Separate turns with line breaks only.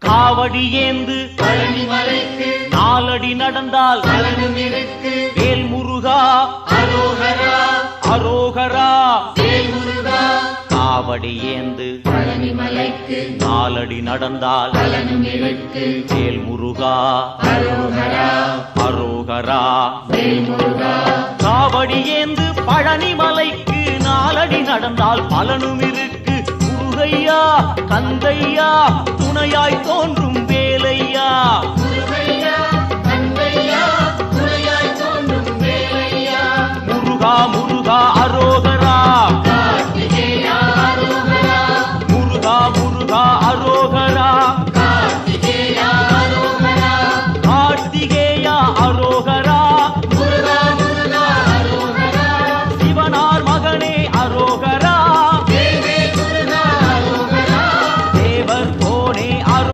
காவடி ஏந்து
பழனி மலைக்கு
நாலடி நடந்தால்
பலனும் இருக்கு.
வேல் முருகா
அரோகரா
அரோகரா
வேல் முருகா.
காவடி ஏந்து
பழனி மலைக்கு
நாலடி நடந்தால்
பலனும் இருக்கு.
வேல் முருகா
அரோகரா
அரோகரா
வேல் முருகா.
காவடி ஏந்து பழனி மலைக்கு நாலடி நடந்தால் பலனும் இருக்கு. முருகையா கந்தையா துணையாய்